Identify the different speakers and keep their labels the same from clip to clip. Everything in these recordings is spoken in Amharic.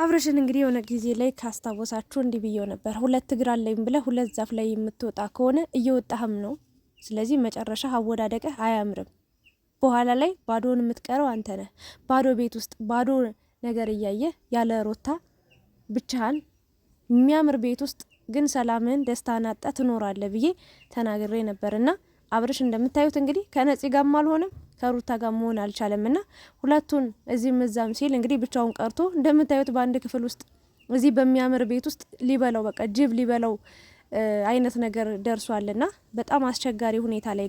Speaker 1: አብረሽን እንግዲህ የሆነ ጊዜ ላይ ካስታወሳችሁ እንዲህ ብየው ነበር። ሁለት እግር አለኝ ብለህ ሁለት ዛፍ ላይ የምትወጣ ከሆነ እየወጣህም ነው። ስለዚህ መጨረሻ አወዳደቅህ አያምርም። በኋላ ላይ ባዶን የምትቀረው አንተ ነህ። ባዶ ቤት ውስጥ ባዶ ነገር እያየህ ያለ ሩታ ብቻህን የሚያምር ቤት ውስጥ ግን ሰላምን ደስታን አጣ ትኖራለህ ብዬ ተናግሬ ነበርና አብረሽ እንደምታዩት እንግዲህ ከነፂ ጋርም አልሆነም ከሩታ ጋር መሆን አልቻለምና ሁለቱን እዚህም እዛም ሲል እንግዲህ ብቻውን ቀርቶ እንደምታዩት በአንድ ክፍል ውስጥ እዚህ በሚያምር ቤት ውስጥ ሊበላው በቃ ጅብ ሊበላው አይነት ነገር ደርሷልና በጣም አስቸጋሪ ሁኔታ ላይ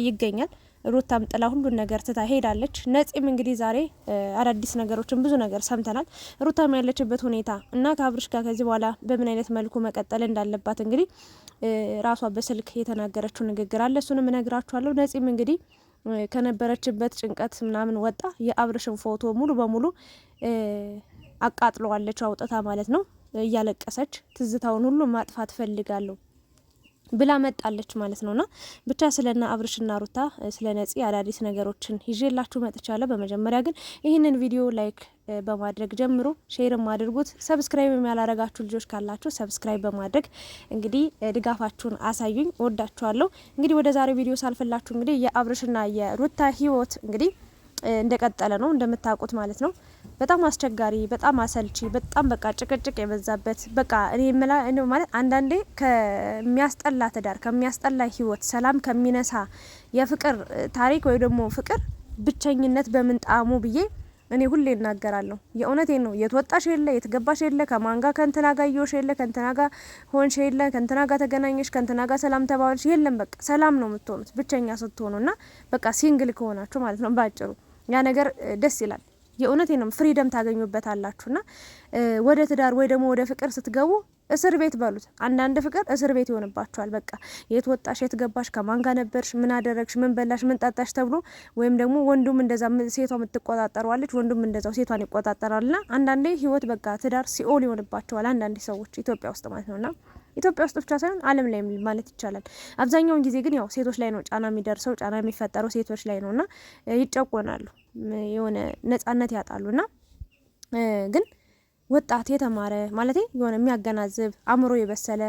Speaker 1: ይገኛል። ሩታም ጥላ ሁሉን ነገር ትታ ሄዳለች። ነፂም እንግዲህ ዛሬ አዳዲስ ነገሮችን ብዙ ነገር ሰምተናል። ሩታም ያለችበት ሁኔታ እና ከአብርሽ ጋር ከዚህ በኋላ በምን አይነት መልኩ መቀጠል እንዳለባት እንግዲህ ራሷ በስልክ የተናገረችው ንግግር አለ። እሱንም እነግራችኋለሁ። ነፂም እንግዲህ ከነበረችበት ጭንቀት ምናምን ወጣ የአብርሽን ፎቶ ሙሉ በሙሉ አቃጥለዋለች አውጥታ ማለት ነው። እያለቀሰች ትዝታውን ሁሉ ማጥፋት ፈልጋለሁ ብላ መጣለች ማለት ነውና ብቻ ስለና አብርሽና ሩታ ስለ ነፂ አዳዲስ ነገሮችን ይዤላችሁ መጥቻለሁ። በመጀመሪያ ግን ይህንን ቪዲዮ ላይክ በማድረግ ጀምሮ ሼርም አድርጉት። ሰብስክራይብ ያላረጋችሁ ልጆች ካላችሁ ሰብስክራይብ በማድረግ እንግዲህ ድጋፋችሁን አሳዩኝ። ወዳችኋለሁ። እንግዲህ ወደ ዛሬው ቪዲዮ ሳልፈላችሁ እንግዲህ የአብርሽና የሩታ ህይወት እንግዲህ እንደቀጠለ ነው እንደምታውቁት ማለት ነው። በጣም አስቸጋሪ፣ በጣም አሰልቺ፣ በጣም በቃ ጭቅጭቅ የበዛበት በቃ እኔ ማለት አንዳንዴ ከሚያስጠላ ትዳር ከሚያስጠላ ህይወት ሰላም ከሚነሳ የፍቅር ታሪክ ወይ ደግሞ ፍቅር ብቸኝነት በምንጣሙ ብዬ እኔ ሁሌ እናገራለሁ። የእውነቴን ነው። የተወጣሽ የለ የተገባሽ የለ ከማን ጋር ከእንትና ጋር ይዮሽ የለ ከእንትና ጋር ሆንሽ የለ ከእንትና ጋር ተገናኘሽ ከእንትና ጋር ሰላም ተባባልሽ የለም። በቃ ሰላም ነው የምትሆኑት ብቸኛ ስትሆኑና በቃ ሲንግል ከሆናችሁ ማለት ነው ባጭሩ። ያ ነገር ደስ ይላል። የእውነቴን ነው። ፍሪደም ታገኙበታላችሁና ወደ ትዳር ወይ ደግሞ ወደ ፍቅር ስትገቡ እስር ቤት በሉት። አንዳንድ ፍቅር እስር ቤት ይሆንባችኋል። በቃ የት ወጣሽ፣ የት ገባሽ፣ ከማን ጋር ነበርሽ፣ ምን አደረግሽ፣ ምን በላሽ፣ ምን ጠጣሽ ተብሎ ወይም ደግሞ ወንዱም እንደዛ ሴቷ የምትቆጣጠረዋለች፣ ወንዱም እንደዛው ሴቷን ይቆጣጠራልና አንዳንዴ ህይወት በቃ ትዳር ሲኦል ይሆንባቸዋል አንዳንድ ሰዎች ኢትዮጵያ ውስጥ ማለት ነውና ኢትዮጵያ ውስጥ ብቻ ሳይሆን ዓለም ላይ ማለት ይቻላል። አብዛኛውን ጊዜ ግን ያው ሴቶች ላይ ነው ጫና የሚደርሰው፣ ጫና የሚፈጠረው ሴቶች ላይ ነውና ይጨቆናሉ፣ የሆነ ነጻነት ያጣሉና ግን ወጣት የተማረ ማለት የሆነ የሚያገናዝብ አእምሮ የበሰለ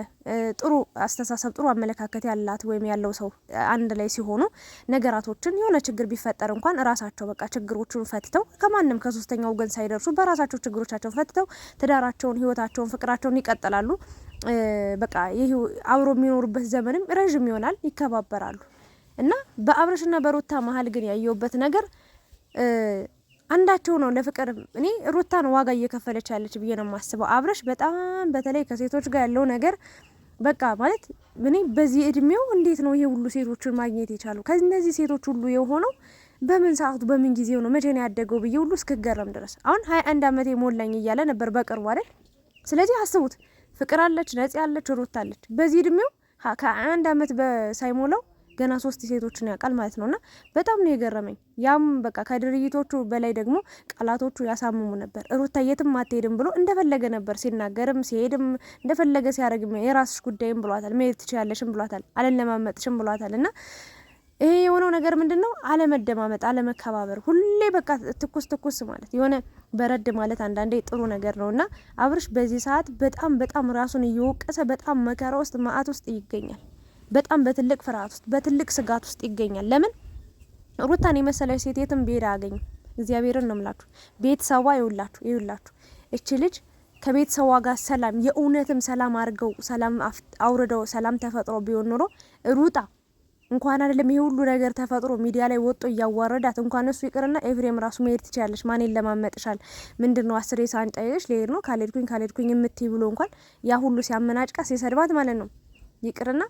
Speaker 1: ጥሩ አስተሳሰብ ጥሩ አመለካከት ያላት ወይም ያለው ሰው አንድ ላይ ሲሆኑ ነገራቶችን የሆነ ችግር ቢፈጠር እንኳን ራሳቸው በቃ ችግሮቹን ፈትተው ከማንም ከሶስተኛው ወገን ሳይደርሱ በራሳቸው ችግሮቻቸውን ፈትተው ትዳራቸውን፣ ህይወታቸውን፣ ፍቅራቸውን ይቀጥላሉ። በቃ ይሄ አብሮ የሚኖሩበት ዘመንም ረጅም ይሆናል፣ ይከባበራሉ። እና በአብርሽና በሩታ መሀል ግን ያየውበት ነገር አንዳቸው ነው ለፍቅር። እኔ ሩታ ነው ዋጋ እየከፈለች ያለች ብዬ ነው የማስበው። አብርሽ በጣም በተለይ ከሴቶች ጋር ያለው ነገር በቃ ማለት እኔ በዚህ እድሜው እንዴት ነው ይሄ ሁሉ ሴቶችን ማግኘት የቻለው? ከነዚህ ሴቶች ሁሉ የሆነው በምን ሰዓቱ በምን ጊዜው ነው መቼ ነው ያደገው ብዬ ሁሉ እስክገረም ድረስ አሁን 21 ዓመት ሞላኝ እያለ ነበር በቅርቡ አይደል? ስለዚህ አስቡት፣ ፍቅር አለች፣ ነፂ አለች፣ ሩታ አለች። በዚህ እድሜው ከ21 ዓመት ሳይሞላው ገና 3 ሴቶችን ያውቃል ማለት ነውና በጣም ነው የገረመኝ። ያም በቃ ከድርጊቶቹ በላይ ደግሞ ቃላቶቹ ያሳምሙ ነበር። ሩታ የትም አትሄድም ብሎ እንደፈለገ ነበር ሲናገርም ሲሄድም እንደፈለገ ሲያደርግም የራስሽ ጉዳይም ብሏታል፣ መሄድ ትችያለሽም ብሏታል፣ አለለማመጥሽም ብሏታል። እና ይሄ የሆነው ነገር ምንድነው? አለመደማመጥ፣ አለመከባበር፣ ሁሌ በቃ ትኩስ ማለት የሆነ በረድ ማለት አንዳንዴ ጥሩ ነገር ነውና አብርሽ በዚህ ሰዓት በጣም ራሱን እየወቀሰ በጣም መከራ ውስጥ ማአት ውስጥ ይገኛል። በጣም በትልቅ ፍርሃት ውስጥ በትልቅ ስጋት ውስጥ ይገኛል። ለምን ሩታን የመሰለች ሴት የትም ብሄድ አያገኝም። እግዚአብሔርን ነው የምላችሁ። ቤተሰቧ ይውላችሁ እቺ ልጅ ከቤተሰቧ ጋር ሰላም የእውነትም ሰላም አድርገው ሰላም አውርደው ሰላም ተፈጥሮ ቢሆን ኖሮ ሩጣ እንኳን አይደለም ይሄ ሁሉ ነገር ተፈጥሮ ሚዲያ ላይ ወጥቶ እያዋረዳት እንኳን እሱ ይቅርና ኤፍሬም ራሱ መሄድ ትችያለሽ፣ ማን ለማመጥሻል፣ ምንድነው 10 ሳንጫ ይዘሽ ልሄድ ነው ካልሄድኩኝ የምትይ ብሎ እንኳን ያ ሁሉ ሲያመናጭቃ ሲሰድባት ማለት ነው ይቅርና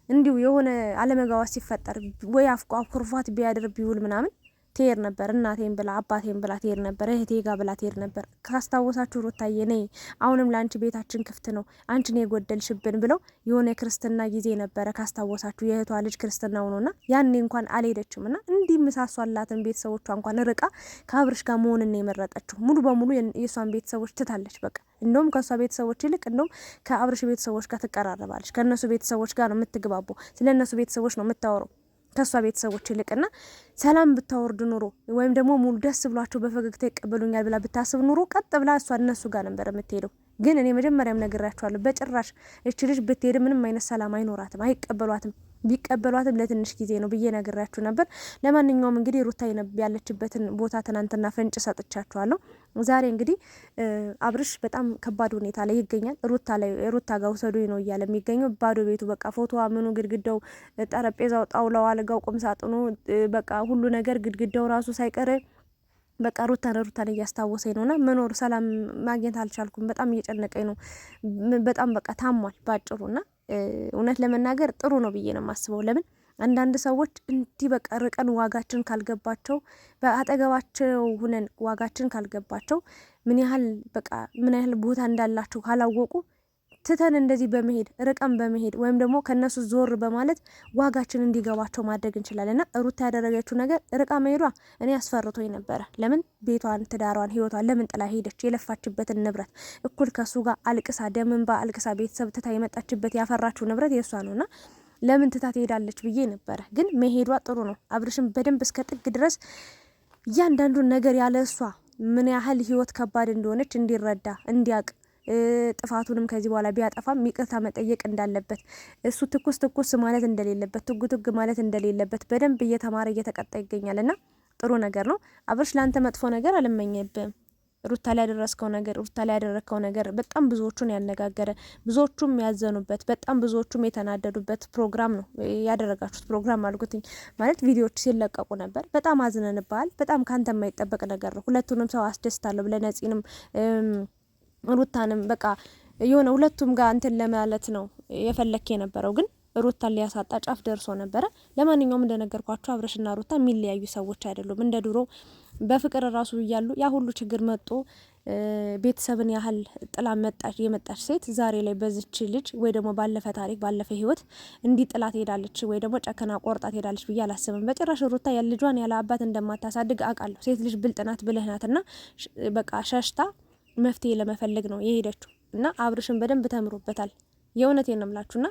Speaker 1: እንዲሁ የሆነ አለመጋዋት ሲፈጠር ወይ አኩርፏት ቢያድር ቢውል ምናምን ትሄድ ነበር። እናቴን ብላ አባቴን ብላ ትሄድ ነበር። እህቴ ጋር ብላ ትሄድ ነበር። ካስታወሳችሁ ሩታዬ ነይ አሁንም ላንቺ ቤታችን ክፍት ነው፣ አንቺን የጎደልሽብን ብለው የሆነ ክርስትና ጊዜ ነበረ ካስታወሳችሁ። የእህቷ ልጅ ክርስትና ሆኖና ያኔ እንኳን አልሄደችምና እንዲህ ምሳሷላትን ቤተሰቦቿ እንኳን ርቃ ከአብርሽ ጋር መሆንን የመረጠችው ሙሉ በሙሉ የሷን ቤተሰቦች ትታለች። በቃ እንደውም ከሷ ቤተሰቦች ይልቅ እንደውም ከአብርሽ ቤተሰቦች ጋር ትቀራረባለች። ከነሱ ቤተሰቦች ጋር ነው የምትግባባው። ስለነሱ ቤተሰቦች ነው የምታወራው። ከሷ ቤተሰቦች ይልቅና ሰላም ብታወርድ ኑሮ ወይም ደግሞ ሙሉ ደስ ብሏቸው በፈገግታ ይቀበሉኛል ብላ ብታስብ ኑሮ ቀጥ ብላ እሷ እነሱ ጋር ነበር የምትሄደው። ግን እኔ መጀመሪያም ነግራቸዋለሁ፣ በጭራሽ እቺ ልጅ ብትሄድ ምንም አይነት ሰላም አይኖራትም፣ አይቀበሏትም። ቢቀበሏትም ለትንሽ ጊዜ ነው ብዬ ነግራችሁ ነበር። ለማንኛውም እንግዲህ ሩታ ያለችበትን ቦታ ትናንትና ፍንጭ ሰጥቻችኋለሁ። ዛሬ እንግዲህ አብርሽ በጣም ከባድ ሁኔታ ላይ ይገኛል። ሩታ ጋር ውሰዱኝ ነው እያለ የሚገኘው። ባዶ ቤቱ በቃ ፎቶዋ፣ ምኑ፣ ግድግዳው፣ ጠረጴዛው፣ ጣውላው፣ አልጋው፣ ቁም ሳጥኑ በቃ ሁሉ ነገር ግድግዳው ራሱ ሳይቀር በቃ ሩታን እያስታወሰኝ ነውና መኖር ሰላም ማግኘት አልቻልኩም። በጣም እየጨነቀኝ ነው። በጣም በቃ ታሟል ባጭሩና እውነት ለመናገር ጥሩ ነው ብዬ ነው የማስበው። ለምን አንዳንድ ሰዎች እንዲህ በቃ ርቀን ዋጋችን ካልገባቸው፣ በአጠገባቸው ሁነን ዋጋችን ካልገባቸው፣ ምን ያህል ቦታ እንዳላቸው ካላወቁ ትተን እንደዚህ በመሄድ ርቀን በመሄድ ወይም ደግሞ ከነሱ ዞር በማለት ዋጋችን እንዲገባቸው ማድረግ እንችላለንና ሩታ ያደረገችው ነገር ርቃ መሄዷ እኔ አስፈርቶኝ ነበረ። ለምን ቤቷን፣ ትዳሯን፣ ህይወቷን ለምን ጥላ ሄደች? የለፋችበትን ንብረት እኩል ከሱ ጋር አልቅሳ ደምንባ አልቅሳ ቤተሰብ ትታ የመጣችበት ያፈራችው ንብረት የሷ ነውና ለምን ትታ ትሄዳለች ብዬ ነበረ። ግን መሄዷ ጥሩ ነው። አብርሽም በደንብ እስከ ጥግ ድረስ እያንዳንዱን ነገር ያለ እሷ ምን ያህል ህይወት ከባድ እንደሆነች እንዲረዳ እንዲያቅ ጥፋቱንም ከዚህ በኋላ ቢያጠፋም ይቅርታ መጠየቅ እንዳለበት እሱ ትኩስ ማለት እንደሌለበት ቱግ ማለት እንደሌለበት በደንብ እየተማረ እየተቀጣ ይገኛልና ጥሩ ነገር ነው። አብርሽ ላንተ መጥፎ ነገር አልመኘብም። ሩታ ላይ ያደረከው ነገር በጣም ብዙዎቹን ያነጋገረ፣ ብዙዎቹም ያዘኑበት፣ በጣም ብዙዎቹም የተናደዱበት ፕሮግራም ነው ያደረጋችሁት። ፕሮግራም አልኩትኝ ማለት ቪዲዮዎች ሲለቀቁ ነበር። በጣም አዝነንባል። በጣም ካንተ የማይጠበቅ ነገር ነው። ሁለቱንም ሰው አስደስታለሁ ብለህ ነፂንም ሩታንም በቃ የሆነ ሁለቱም ጋር እንትን ለማለት ነው የፈለክ የነበረው፣ ግን ሩታን ሊያሳጣ ጫፍ ደርሶ ነበረ። ለማንኛውም እንደነገርኳችሁ አብርሽና ሩታ የሚለያዩ ሰዎች አይደሉም። እንደ ድሮ በፍቅር ራሱ እያሉ ያ ሁሉ ችግር መጥቶ ቤተሰብን ያህል ጥላ የመጣች ሴት ዛሬ ላይ በዚች ልጅ ወይ ደግሞ ባለፈ ታሪክ ባለፈ ህይወት እንዲህ ጥላት ሄዳለች ወይ ደግሞ ጨከና ቆርጣት ሄዳለች ብዬ አላስብም። በጭራሽ ሩታ ልጇን ያለ አባት እንደማታሳድግ አውቃለሁ። ሴት ልጅ ብልጥናት ብልህናትና በቃ ሸሽታ መፍትሄ ለመፈለግ ነው የሄደችው እና አብርሽን በደንብ ተምሮበታል። የእውነቴን ነው የምላችሁና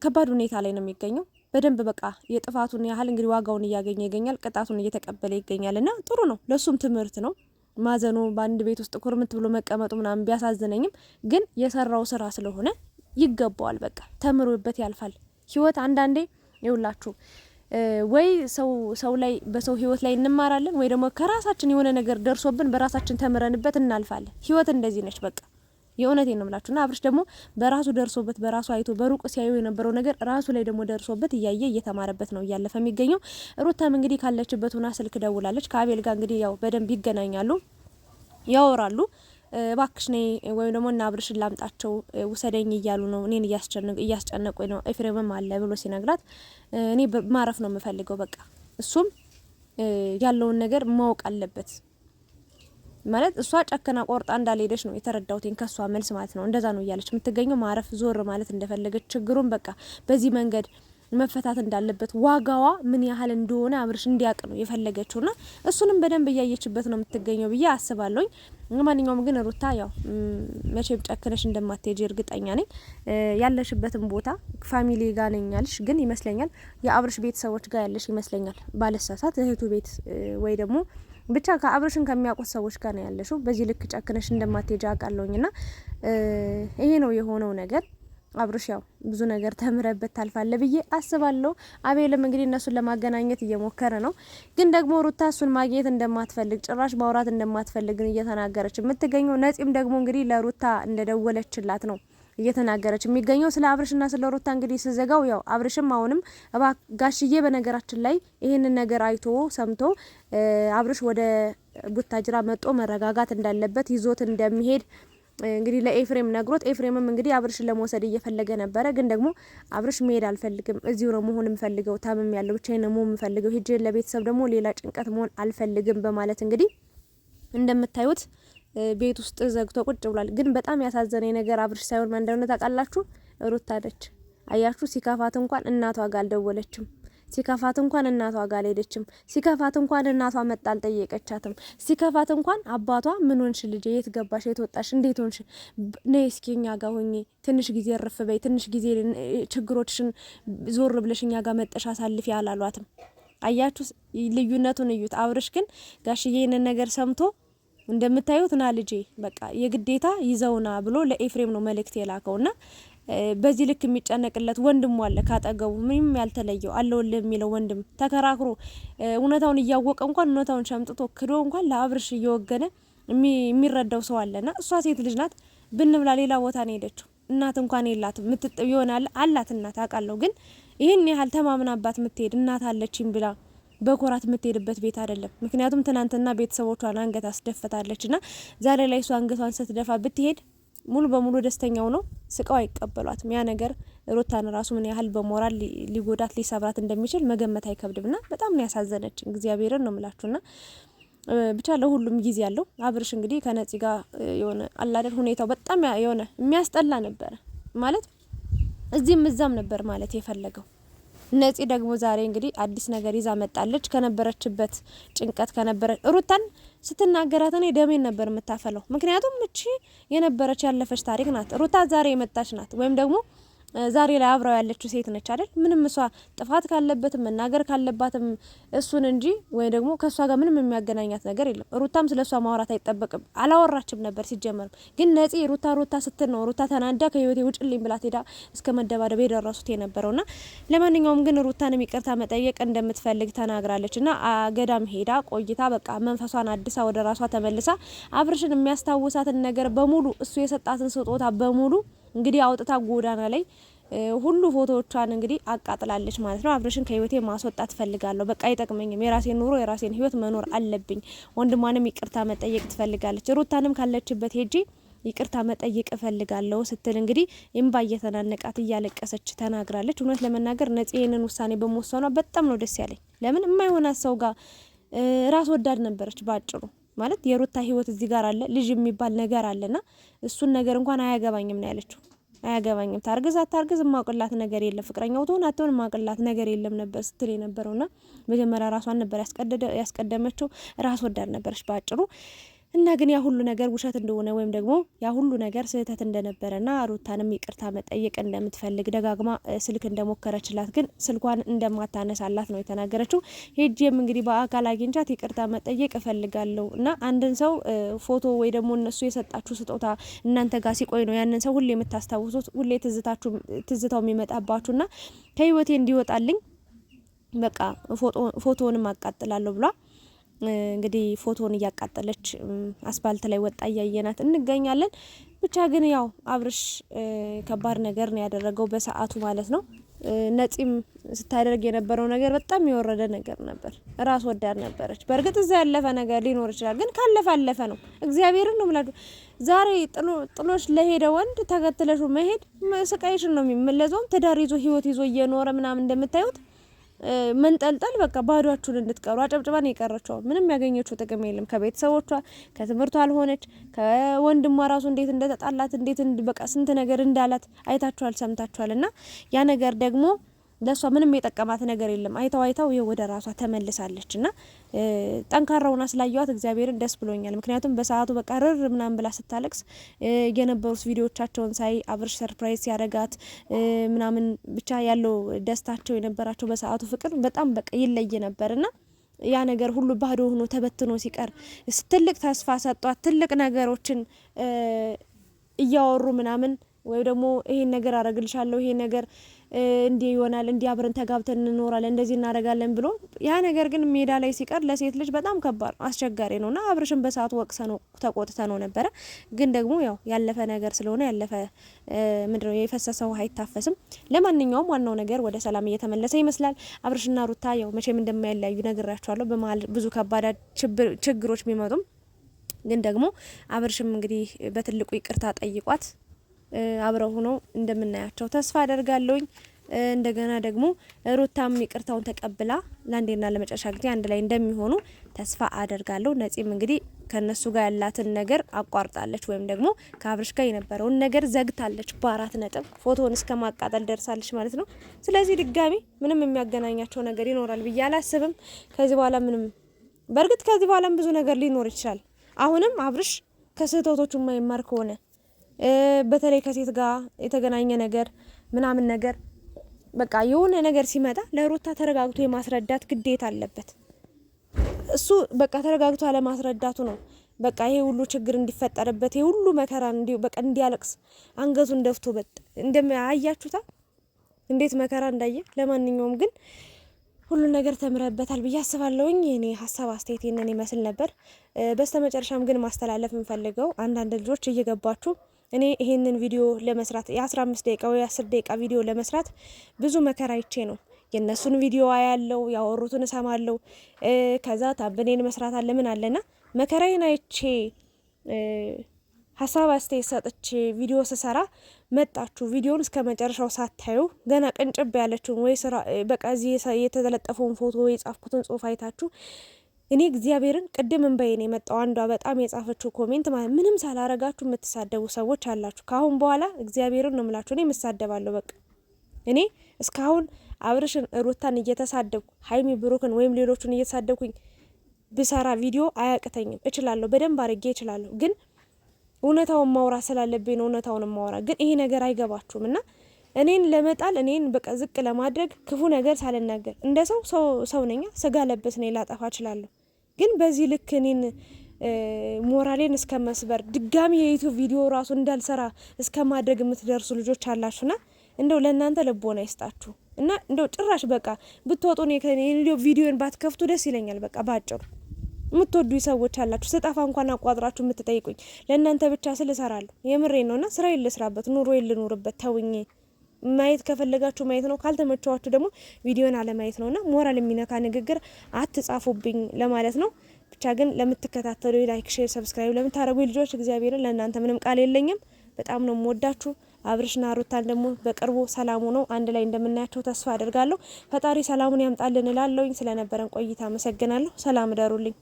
Speaker 1: ከባድ ሁኔታ ላይ ነው የሚገኘው። በደንብ በቃ የጥፋቱን ያህል እንግዲህ ዋጋውን እያገኘ ይገኛል፣ ቅጣቱን እየተቀበለ ይገኛልና ጥሩ ነው። ለሱም ትምህርት ነው። ማዘኑ በአንድ ቤት ውስጥ ኩርምት ብሎ መቀመጡ ምናምን ቢያሳዝነኝም ግን የሰራው ስራ ስለሆነ ይገባዋል። በቃ ተምሮበት ያልፋል። ህይወት አንዳንዴ ይውላችሁ ወይ ሰው ላይ በሰው ህይወት ላይ እንማራለን ወይ ደግሞ ከራሳችን የሆነ ነገር ደርሶብን በራሳችን ተምረንበት እናልፋለን። ህይወት እንደዚህ ነች። በቃ የእውነቴን ነው የምላችሁና አብርሽ ደግሞ በራሱ ደርሶበት በራሱ አይቶ በሩቅ ሲያዩ የነበረው ነገር ራሱ ላይ ደግሞ ደርሶበት እያየ እየተማረበት ነው እያለፈ የሚገኘው። ሩታም እንግዲህ ካለችበት ሆና ስልክ ደውላለች። ከአቤል ጋር እንግዲህ ያው በደንብ ይገናኛሉ፣ ያወራሉ። እባክሽ ነይ ወይም ደግሞ እና አብርሽን ላምጣቸው ውሰደኝ እያሉ ነው፣ እኔን እያስጨነቁኝ ነው፣ ኤፍሬምም አለ ብሎ ሲነግራት እኔ ማረፍ ነው የምፈልገው፣ በቃ እሱም ያለውን ነገር ማወቅ አለበት ማለት እሷ ጨከና ቆርጣ እንዳልሄደች ነው የተረዳውኝ ከሷ መልስ ማለት ነው። እንደዛ ነው እያለች የምትገኘው። ማረፍ ዞር ማለት እንደፈለገች ችግሩን በቃ በዚህ መንገድ መፈታት እንዳለበት ዋጋዋ ምን ያህል እንደሆነ አብርሽ እንዲያውቅ ነው የፈለገችውና እሱንም በደንብ እያየችበት ነው የምትገኘው ብዬ አስባለሁኝ። ለማንኛውም ግን ሩታ ያው መቼም ጨክነሽ እንደማትሄጂ እርግጠኛ ነኝ። ያለሽበትን ቦታ ፋሚሊ ጋር ነኝ ያልሽ ግን ይመስለኛል የአብርሽ ቤተሰቦች ጋር ያለሽ ይመስለኛል። ባለሳሳት እህቱ ቤት ወይ ደግሞ ብቻ ከአብርሽን ከሚያውቁት ሰዎች ጋር ነው ያለሽው። በዚህ ልክ ጨክነሽ እንደማትሄጂ አውቃለሁኝና ይሄ ነው የሆነው ነገር። አብርሽ ያው ብዙ ነገር ተምረበት ታልፋለ ብዬ አስባለሁ። አቤልም እንግዲህ እነሱን ለማገናኘት እየሞከረ ነው። ግን ደግሞ ሩታ እሱን ማግኘት እንደማትፈልግ ጭራሽ ማውራት እንደማትፈልግ እየተናገረች የምትገኘው። ነፂም ደግሞ እንግዲህ ለሩታ እንደደወለችላት ነው እየተናገረች የሚገኘው። ስለ አብርሽና ስለ ሩታ እንግዲህ ስዘጋው ያው አብርሽም አሁንም ጋሽዬ በነገራችን ላይ ይህንን ነገር አይቶ ሰምቶ አብርሽ ወደ ቡታጅራ መጦ መረጋጋት እንዳለበት ይዞት እንደሚሄድ እንግዲህ ለኤፍሬም ነግሮት፣ ኤፍሬምም እንግዲህ አብርሽን ለመውሰድ እየፈለገ ነበረ። ግን ደግሞ አብርሽ መሄድ አልፈልግም፣ እዚሁ ነው መሆን የምፈልገው፣ ታምም ያለው ብቻዬን ነው መሆን የምፈልገው፣ ሂጄ ለቤተሰብ ደግሞ ሌላ ጭንቀት መሆን አልፈልግም በማለት እንግዲህ እንደምታዩት ቤት ውስጥ ዘግቶ ቁጭ ብሏል። ግን በጣም ያሳዘነኝ ነገር አብርሽ ሳይሆን ማን እንደሆነ ታውቃላችሁ? ሩታ ነች። አያችሁ፣ ሲካፋት እንኳን እናቷ ጋር አልደወለችም። ሲከፋት እንኳን እናቷ ጋር አልሄደችም። ሲከፋት እንኳን እናቷ መጣ አልጠየቀቻትም። ሲከፋት እንኳን አባቷ ምን ሆንሽ ልጄ፣ የት ገባሽ፣ የት ወጣሽ፣ እንዴት ሆንሽ፣ ነይ እስኪ እኛ ጋር ሆኜ ትንሽ ጊዜ እርፍ በይ፣ ትንሽ ጊዜ ችግሮችሽን ዞር ብለሽ እኛ ጋር መጠሽ አሳልፊ አላሏትም። አያችሁ ልዩነቱን እዩት። አብርሽ ግን ጋሽዬ ይህንን ነገር ሰምቶ እንደምታዩት ና ልጄ በቃ የግዴታ ይዘውና ብሎ ለኤፍሬም ነው መልእክት የላከውና በዚህ ልክ የሚጨነቅለት ወንድሙ አለ ካጠገቡ ምንም ያልተለየው አለውልህ የሚለው ወንድም ተከራክሮ እውነታውን እያወቀ እንኳን እውነታውን ሸምጥቶ ክዶ እንኳን ለአብርሽ እየወገነ የሚረዳው ሰው አለና እሷ ሴት ልጅ ናት። ብንብላ ሌላ ቦታ ነው ሄደችው። እናት እንኳን የላትም ምትጥብ ይሆናል አላት እናት አውቃለሁ። ግን ይህን ያህል ተማምናባት ምትሄድ እናት አለችኝ ብላ በኮራት የምትሄድበት ቤት አይደለም። ምክንያቱም ትናንትና ቤተሰቦቿን አንገት አስደፍታለችና ዛሬ ላይ እሷ አንገቷን ስትደፋ ብትሄድ ሙሉ በሙሉ ደስተኛው ነው ስቃው አይቀበሏትም። ያ ነገር ሩታን ራሱ ምን ያህል በሞራል ሊጎዳት ሊሰብራት እንደሚችል መገመት አይከብድምና በጣም ነው ያሳዘነች። እግዚአብሔርን ነው ምላችሁና ብቻ ለሁሉም ጊዜ ያለው አብርሽ እንግዲህ ከነፂ ጋር የሆነ አላደር ሁኔታው በጣም የሆነ የሚያስጠላ ነበር ማለት እዚህም እዛም ነበር ማለት የፈለገው። ነፂ ደግሞ ዛሬ እንግዲህ አዲስ ነገር ይዛ መጣለች። ከነበረችበት ጭንቀት ከነበረ ሩታን ስትናገራት እኔ ደሜን ነበር የምታፈለው። ምክንያቱም እቺ የነበረች ያለፈች ታሪክ ናት። ሩታ ዛሬ የመጣች ናት ወይም ደግሞ ዛሬ ላይ አብራው ያለችው ሴት ነች አይደል? ምንም እሷ ጥፋት ካለበትም መናገር ካለባትም እሱን እንጂ ወይ ደግሞ ከሷ ጋር ምንም የሚያገናኛት ነገር የለም። ሩታም ስለሷ ማውራት አይጠበቅም። አላወራችም ነበር ሲጀመር። ግን ነፂ ሩታ ስትል ነው ሩታ ተናዳ ከህይወቴ ውጭልኝ ብላት ሄዳ እስከ መደባደብ የደረሱት የነበረውና ለማንኛውም ግን ሩታንም ይቅርታ መጠየቅ እንደምትፈልግ ተናግራለችና ገዳም ሄዳ ቆይታ በቃ መንፈሷን አድሳ ወደ ራሷ ተመልሳ አብርሽን የሚያስታውሳትን ነገር በሙሉ እሱ የሰጣትን ስጦታ በሙሉ እንግዲህ አውጥታ ጎዳና ላይ ሁሉ ፎቶዎቿን እንግዲህ አቃጥላለች ማለት ነው። አብርሽን ከህይወቴ ማስወጣት ፈልጋለሁ፣ በቃ አይጠቅመኝም፣ የራሴን ኑሮ የራሴን ህይወት መኖር አለብኝ። ወንድሟንም ይቅርታ መጠየቅ ትፈልጋለች። ሩታንም ካለችበት ሄጂ ይቅርታ መጠየቅ እፈልጋለሁ ስትል እንግዲህ እምባ እየተናነቃት እያለቀሰች ተናግራለች። እውነት ለመናገር ነፂ ይህንን ውሳኔ በመወሰኗ በጣም ነው ደስ ያለኝ። ለምን የማይሆናት ሰው ጋር ራስ ወዳድ ነበረች ባጭሩ። ማለት የሩታ ህይወት እዚህ ጋር አለ፣ ልጅ የሚባል ነገር አለና እሱን ነገር እንኳን አያገባኝም ነው ያለችው። አያገባኝም ታርግዝ አታርግዝ ማውቅላት ነገር የለም፣ ፍቅረኛው ትሆን አትሆን ማውቅላት ነገር የለም ነበር ስትል የነበረውና መጀመሪያ ራሷን ነበር ያስቀደመችው። ራስ ወዳድ ነበረች ባጭሩ። እና ግን ያ ሁሉ ነገር ውሸት እንደሆነ ወይም ደግሞ ያ ሁሉ ነገር ስህተት እንደነበረና ሩታንም ይቅርታ መጠየቅ እንደምትፈልግ ደጋግማ ስልክ እንደሞከረችላት ግን ስልኳን እንደማታነሳላት ነው የተናገረችው። ሄጄም እንግዲህ በአካል አግኝቻት ይቅርታ መጠየቅ እፈልጋለሁ እና አንድን ሰው ፎቶ ወይ ደግሞ እነሱ የሰጣችሁ ስጦታ እናንተ ጋር ሲቆይ ነው ያንን ሰው ሁሌ የምታስታውሱት፣ ሁሌ ትዝታው የሚመጣባችሁና ከህይወቴ እንዲወጣልኝ በቃ ፎቶውንም አቃጥላለሁ ብሏ እንግዲህ ፎቶውን እያቃጠለች አስፋልት ላይ ወጣ እያየናት እንገኛለን። ብቻ ግን ያው አብርሽ ከባድ ነገር ነው ያደረገው በሰዓቱ ማለት ነው። ነፂም ስታደርግ የነበረው ነገር በጣም የወረደ ነገር ነበር። ራስ ወዳድ ነበረች። በእርግጥ እዛ ያለፈ ነገር ሊኖር ይችላል፣ ግን ካለፈ አለፈ ነው። እግዚአብሔርን ነው ምላዱ። ዛሬ ጥሎሽ ለሄደ ወንድ ተከትለሹ መሄድ ስቃይሽን ነው የሚመለዘው። ትዳር ይዞ ህይወት ይዞ እየኖረ ምናምን እንደምታዩት መንጠልጠል በቃ ባዷችሁን እንድትቀሩ አጨብጭባን የቀረችው ምንም ያገኘችው ጥቅም የለም። ከቤተሰቦቿ ከትምህርቷ አልሆነች ከወንድሟ ራሱ እንዴት እንደተጣላት እንዴት በቃ ስንት ነገር እንዳላት አይታችኋል፣ ሰምታችኋልና ያ ነገር ደግሞ ለሷ ምንም የጠቀማት ነገር የለም። አይታው ይሄ ወደ ራሷ ተመልሳለችና ጠንካራውና ስላየዋት እግዚአብሔርን ደስ ብሎኛል። ምክንያቱም በሰዓቱ በቃ ርር ምናምን ብላ ስታለቅስ የነበሩት ቪዲዮዎቻቸውን ሳይ አብርሽ ሰርፕራይዝ ያረጋት ምናምን ብቻ ያለው ደስታቸው የነበራቸው በሰዓቱ ፍቅር በጣም በቃ ይለይ ነበርና ያ ነገር ሁሉ ባዶ ሆኖ ተበትኖ ሲቀር ትልቅ ተስፋ ሰጧት። ትልቅ ነገሮችን እያወሩ ምናምን ወይ ደግሞ ይሄን ነገር አረግልሻለሁ ይሄ ነገር እንዲህ ይሆናል እንዲህ አብረን ተጋብተን እንኖራለን እንደዚህ እናደርጋለን ብሎ ያ ነገር ግን ሜዳ ላይ ሲቀር ለሴት ልጅ በጣም ከባድ አስቸጋሪ ነውና አብርሽን በሰዓቱ ወቅሰ ነው ተቆጥተ ነው ነበረ። ግን ደግሞ ያው ያለፈ ነገር ስለሆነ ያለፈ ምንድነው የፈሰሰው አይታፈስም። ለማንኛውም ዋናው ነገር ወደ ሰላም እየተመለሰ ይመስላል። አብርሽና ሩታ ያው መቼም እንደማይለያዩ ነግራቸዋለሁ። በመሀል ብዙ ከባድ ችግሮች ቢመጡም ግን ደግሞ አብርሽም እንግዲህ በትልቁ ይቅርታ ጠይቋት አብረው ሆኖ እንደምናያቸው ተስፋ አደርጋለሁኝ። እንደገና ደግሞ ሩታም ይቅርታውን ተቀብላ ለአንዴና ለመጨረሻ ጊዜ አንድ ላይ እንደሚሆኑ ተስፋ አደርጋለሁ። ነፂም እንግዲህ ከነሱ ጋር ያላትን ነገር አቋርጣለች ወይም ደግሞ ከአብርሽ ጋር የነበረውን ነገር ዘግታለች። በ4 ነጥብ ፎቶውን እስከ ማቃጠል ደርሳለች ማለት ነው። ስለዚህ ድጋሚ ምንም የሚያገናኛቸው ነገር ይኖራል ብዬ አላስብም። ከዚህ በኋላ ምንም በእርግጥ ከዚህ በኋላም ብዙ ነገር ሊኖር ይችላል። አሁንም አብርሽ ከስህተቶቹ የማይማር ከሆነ በተለይ ከሴት ጋር የተገናኘ ነገር ምናምን ነገር በቃ የሆነ ነገር ሲመጣ ለሩታ ተረጋግቶ የማስረዳት ግዴታ አለበት። እሱ በቃ ተረጋግቶ አለማስረዳቱ ነው በቃ ይሄ ሁሉ ችግር እንዲፈጠርበት ይሄ ሁሉ መከራ በቃ እንዲያለቅስ አንገቱን ደፍቶ እንደማያያችሁታ እንዴት መከራ እንዳየ። ለማንኛውም ግን ሁሉ ነገር ተምረበታል ብዬ አስባለሁኝ። እኔ ሀሳብ አስተያየት ይሄንን ይመስል ነበር። በስተመጨረሻም ግን ማስተላለፍ እንፈልገው አንዳንድ ልጆች እየገባችሁ እኔ ይሄንን ቪዲዮ ለመስራት የ15 ደቂቃ ወይ 10 ደቂቃ ቪዲዮ ለመስራት ብዙ መከራ አይቼ ነው። የነሱን ቪዲዮ አያለው፣ ያወሩትን እሰማለሁ። ከዛ ታምብኔል መስራት አለ ምን አለና መከራዬን አይቼ ሀሳብ አስተያየት ሰጥቼ ቪዲዮ ስሰራ መጣችሁ ቪዲዮን እስከ መጨረሻው ሳታዩ ገና ቅንጭብ ያለችውን ወይ ስራ በቃ እዚህ የተለጠፈውን ፎቶ ወይ የጻፍኩትን ጽሁፍ አይታችሁ እኔ እግዚአብሔርን ቅድም እንበይን የመጣው አንዷ በጣም የጻፈችው ኮሜንት ማለት ምንም ሳላረጋችሁ የምትሳደቡ ሰዎች አላችሁ። ካሁን በኋላ እግዚአብሔርን ነው የምላችሁ እኔ የምሳደባለሁ። በቃ እኔ እስካሁን አብርሽን ሩታን እየተሳደብኩ ሀይሚ ብሩክን ወይም ሌሎቹን እየተሳደብኩኝ ብሰራ ቪዲዮ አያቅተኝም። እችላለሁ፣ በደንብ አድርጌ እችላለሁ። ግን እውነታውን ማውራት ስላለብኝ ነው እውነታውን ማውራ። ግን ይሄ ነገር አይገባችሁም እና እኔን ለመጣል እኔን በቃ ዝቅ ለማድረግ ክፉ ነገር ሳልናገር እንደ ሰው ነኛ፣ ስጋ ለበስ ነኝ፣ ላጠፋ እችላለሁ። ግን በዚህ ልክ እኔን ሞራሌን እስከ መስበር ድጋሚ የዩቲዩብ ቪዲዮ ራሱ እንዳልሰራ እስከ ማድረግ የምትደርሱ ልጆች አላችሁና እንደው ለእናንተ ልቦና ይስጣችሁ እና እንደው ጭራሽ በቃ ብትወጡ ቪዲዮን ባትከፍቱ ደስ ይለኛል። በቃ ባጭሩ የምትወዱኝ ሰዎች አላችሁ። ስጠፋ እንኳን አቋጥራችሁ የምትጠይቁኝ ለእናንተ ብቻ ስል እሰራለሁ። የምሬ ነውና ስራዬን ልስራበት፣ ኑሮዬን ልኑርበት። ተውኝ። ማየት ከፈለጋችሁ ማየት ነው፣ ካልተመቻችሁ ደግሞ ቪዲዮን አለማየት ነውና ሞራል የሚነካ ንግግር አትጻፉብኝ ለማለት ነው። ብቻ ግን ለምትከታተሉ ላይክ፣ ሼር፣ ሰብስክራይብ ለምታደርጉ ልጆች እግዚአብሔርን ለእናንተ ምንም ቃል የለኝም። በጣም ነው የምወዳችሁ። አብርሽና ሩታን ደግሞ በቅርቡ ሰላሙ ነው አንድ ላይ እንደምናያቸው ተስፋ አደርጋለሁ። ፈጣሪ ሰላሙን ያምጣልን እላለሁኝ። ስለነበረን ቆይታ አመሰግናለሁ። ሰላም እደሩልኝ።